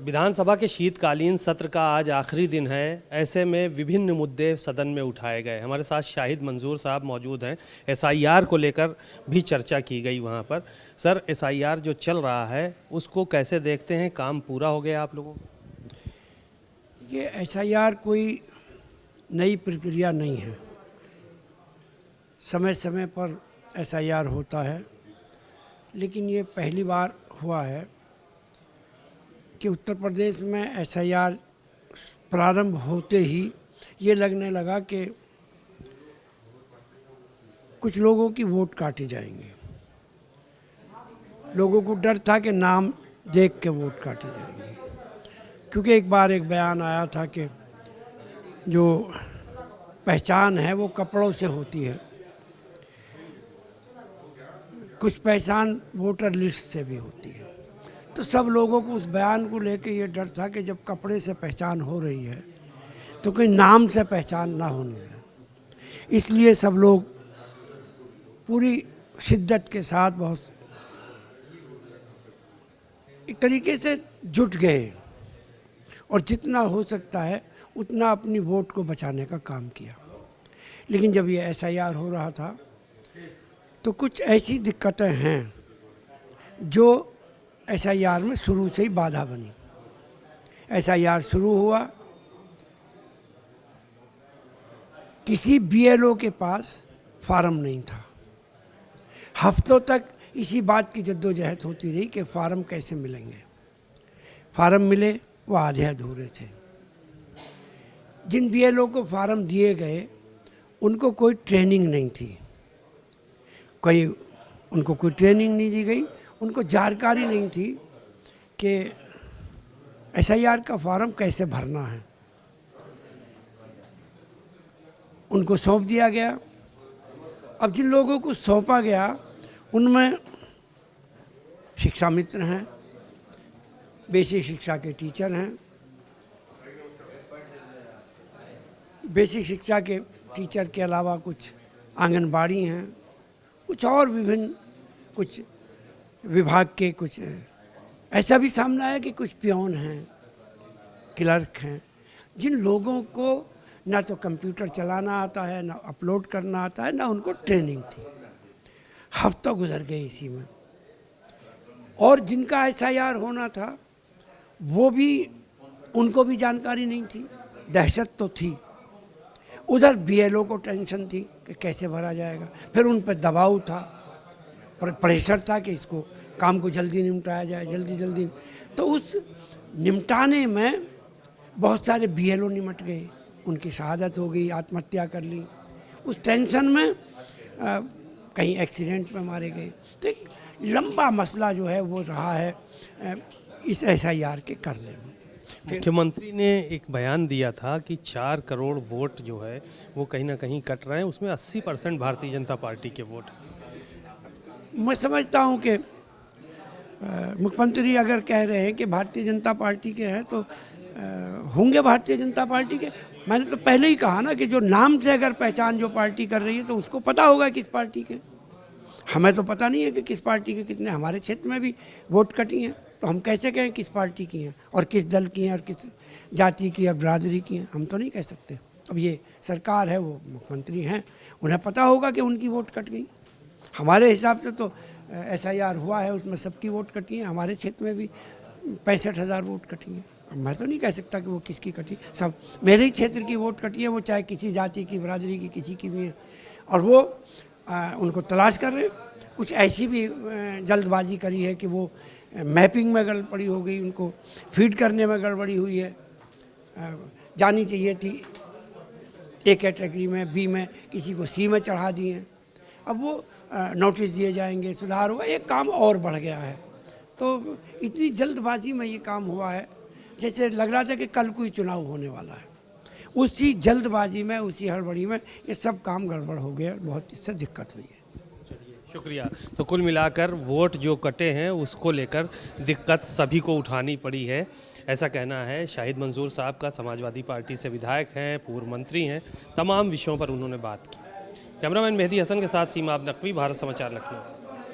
विधानसभा के शीतकालीन सत्र का आज आखिरी दिन है। ऐसे में विभिन्न मुद्दे सदन में उठाए गए। हमारे साथ शाहिद मंजूर साहब मौजूद हैं। एसआईआर को लेकर भी चर्चा की गई वहाँ पर। सर, एसआईआर जो चल रहा है उसको कैसे देखते हैं? काम पूरा हो गया आप लोगों को? ये एसआईआर कोई नई प्रक्रिया नहीं है। समय समय पर एसआईआर होता है, लेकिन ये पहली बार हुआ है कि उत्तर प्रदेश में एसआईआर प्रारंभ होते ही ये लगने लगा कि कुछ लोगों की वोट काटे जाएंगे। लोगों को डर था कि नाम देख के वोट काटे जाएंगे, क्योंकि एक बार एक बयान आया था कि जो पहचान है वो कपड़ों से होती है, कुछ पहचान वोटर लिस्ट से भी होती है। तो सब लोगों को उस बयान को लेके ये डर था कि जब कपड़े से पहचान हो रही है तो कोई नाम से पहचान ना होनी है। इसलिए सब लोग पूरी शिद्दत के साथ बहुत एक तरीके से जुट गए और जितना हो सकता है उतना अपनी वोट को बचाने का काम किया। लेकिन जब ये एसआईआर हो रहा था तो कुछ ऐसी दिक्कतें हैं जो एसआईआर में शुरू से ही बाधा बनी। एसआईआर शुरू हुआ, किसी बीएलओ के पास फार्म नहीं था। हफ्तों तक इसी बात की जद्दोजहद होती रही कि फार्म कैसे मिलेंगे। फार्म मिले वो आधे अधूरे थे। जिन बीएलओ को फार्म दिए गए उनको कोई ट्रेनिंग नहीं थी, उनको कोई ट्रेनिंग नहीं दी गई, उनको जानकारी नहीं थी कि एसआईआर का फॉर्म कैसे भरना है। उनको सौंप दिया गया। अब जिन लोगों को सौंपा गया उनमें शिक्षा मित्र हैं, बेसिक शिक्षा के टीचर हैं, बेसिक शिक्षा के टीचर के अलावा कुछ आंगनबाड़ी हैं, कुछ और विभिन्न कुछ विभाग के कुछ ऐसा भी सामने आया कि कुछ पियोन हैं, क्लर्क हैं, जिन लोगों को ना तो कंप्यूटर चलाना आता है, ना अपलोड करना आता है, ना उनको ट्रेनिंग थी। हफ्ता गुजर गए इसी में। और जिनका एसआईआर होना था वो भी, उनको भी जानकारी नहीं थी। दहशत तो थी। उधर बीएलओ को टेंशन थी कि कैसे भरा जाएगा। फिर उन पर दबाव था, प्रेशर था कि इसको काम को जल्दी निपटाया जाए, जल्दी। तो उस निपटाने में बहुत सारे बीएलओ निमट गए, उनकी शहादत हो गई, आत्महत्या कर ली। उस टेंशन में कहीं एक्सीडेंट में मारे गए। तो एक लंबा मसला जो है वो रहा है इस एसआईआर के करने में। मुख्यमंत्री ने एक बयान दिया था कि 4 करोड़ वोट जो है वो कहीं ना कहीं कट रहे हैं, उसमें 80% भारतीय जनता पार्टी के वोट। मैं समझता हूँ कि मुख्यमंत्री अगर कह रहे हैं कि भारतीय जनता पार्टी के हैं तो होंगे भारतीय जनता पार्टी के। मैंने तो पहले ही कहा ना कि जो नाम से अगर पहचान जो पार्टी कर रही है तो उसको पता होगा किस पार्टी के। हमें तो पता नहीं है कि किस पार्टी के कितने। हमारे क्षेत्र में भी वोट कटी हैं तो हम कैसे कहें किस पार्टी की हैं और किस दल की हैं और किस जाति की या बिरादरी की हैं? हम तो नहीं कह सकते। अब ये सरकार है, वो मुख्यमंत्री हैं, उन्हें पता होगा कि उनकी वोट कट गई। हमारे हिसाब से तो एसआईआर हुआ है, उसमें सबकी वोट कटी है। हमारे क्षेत्र में भी 65,000 वोट कटी हैं। मैं तो नहीं कह सकता कि वो किसकी कटी, सब मेरे ही क्षेत्र की वोट कटी है, वो चाहे किसी जाति की, बिरादरी की, किसी की भी है। और वो उनको तलाश कर रहे हैं। कुछ ऐसी भी जल्दबाजी करी है कि वो मैपिंग में गड़बड़ी हो गई, उनको फीड करने में गड़बड़ी हुई है। जानी चाहिए थी ए कैटेगरी में, बी में, किसी को सी में चढ़ा दिए हैं। अब वो नोटिस दिए जाएंगे, सुधार हुआ, एक काम और बढ़ गया है। तो इतनी जल्दबाजी में ये काम हुआ है जैसे लग रहा था कि कल कोई चुनाव होने वाला है। उसी जल्दबाजी में, उसी हड़बड़ी में ये सब काम गड़बड़ हो गया, बहुत इससे दिक्कत हुई है। शुक्रिया। तो कुल मिलाकर वोट जो कटे हैं उसको लेकर दिक्कत सभी को उठानी पड़ी है, ऐसा कहना है शाहिद मंजूर साहब का। समाजवादी पार्टी से विधायक हैं, पूर्व मंत्री हैं, तमाम विषयों पर उन्होंने बात की। कैमरामैन मेहदी हसन के साथ सीमा नकवी, भारत समाचार, लखनऊ।